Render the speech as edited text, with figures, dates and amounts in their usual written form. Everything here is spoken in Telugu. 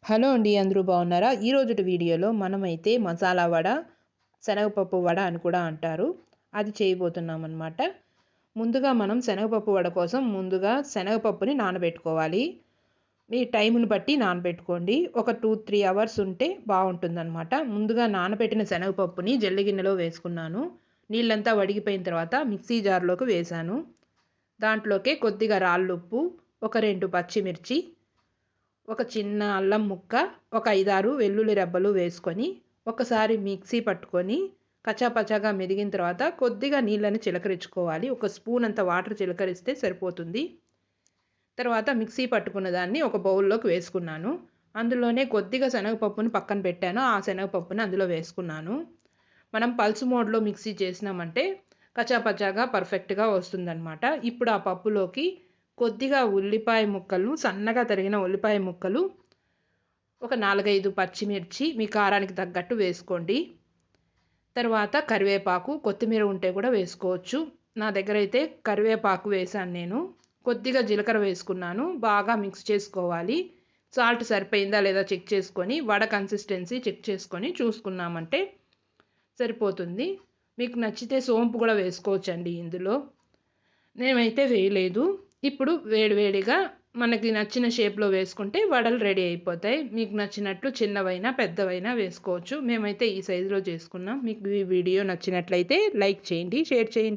హలో అండి, అందరూ బాగున్నారా? ఈరోజుటి వీడియోలో మనమైతే మసాలా వడ, శనగపప్పు వడ అని కూడా అంటారు, అది చేయబోతున్నాం అన్నమాట. ముందుగా మనం శనగపప్పు వడ కోసం ముందుగా శనగపప్పుని నానబెట్టుకోవాలి. మీ టైంని బట్టి నానబెట్టుకోండి. ఒక 2-3 అవర్స్ ఉంటే బాగుంటుందన్నమాట. ముందుగా నానబెట్టిన శనగపప్పుని జల్లి గిన్నెలో వేసుకున్నాను. నీళ్ళంతా వడిగిపోయిన తర్వాత మిక్సీ జార్లోకి వేశాను. దాంట్లోకి కొద్దిగా రాళ్ళుప్పు, ఒక 2 పచ్చిమిర్చి, ఒక చిన్న అల్లం ముక్క, ఒక 5-6 వెల్లుల్లి రెబ్బలు వేసుకొని ఒకసారి మిక్సీ పట్టుకొని కచ్చాపచ్చాగా మెదిగిన తర్వాత కొద్దిగా నీళ్ళని చిలకరించుకోవాలి. ఒక స్పూన్ అంత వాటర్ చిలకరిస్తే సరిపోతుంది. తర్వాత మిక్సీ పట్టుకున్న దాన్ని ఒక బౌల్లోకి వేసుకున్నాను. అందులోనే కొద్దిగా శనగపప్పుని పక్కన పెట్టాను. ఆ శనగపప్పుని అందులో వేసుకున్నాను. మనం పల్స్ మోడ్లో మిక్సీ చేసినామంటే కచ్చాపచ్చాగా పర్ఫెక్ట్గా వస్తుందన్నమాట. ఇప్పుడు ఆ పప్పులోకి కొద్దిగా ఉల్లిపాయ ముక్కలు, సన్నగా తరిగిన ఉల్లిపాయ ముక్కలు, ఒక 4-5 పచ్చిమిర్చి మీ కారానికి తగ్గట్టు వేసుకోండి. తర్వాత కరివేపాకు, కొత్తిమీర ఉంటే కూడా వేసుకోవచ్చు. నా దగ్గర అయితే కరివేపాకు వేసాను నేను. కొద్దిగా జీలకర్ర వేసుకున్నాను. బాగా మిక్స్ చేసుకోవాలి. సాల్ట్ సరిపోయిందా లేదా చెక్ చేసుకొని, వడ కన్సిస్టెన్సీ చెక్ చేసుకొని చూసుకున్నామంటే సరిపోతుంది. మీకు నచ్చితే సోంపు కూడా వేసుకోవచ్చండి ఇందులో. నేనైతే వేయలేదు. ఇప్పుడు వేడివేడిగా మనకి నచ్చిన షేప్లో వేసుకుంటే వడలు రెడీ అయిపోతాయి. మీకు నచ్చినట్లు చిన్నవైనా పెద్దవైనా వేసుకోవచ్చు. మేమైతే ఈ సైజులో చేసుకున్నాం. మీకు ఈ వీడియో నచ్చినట్లయితే లైక్ చేయండి, షేర్ చేయండి.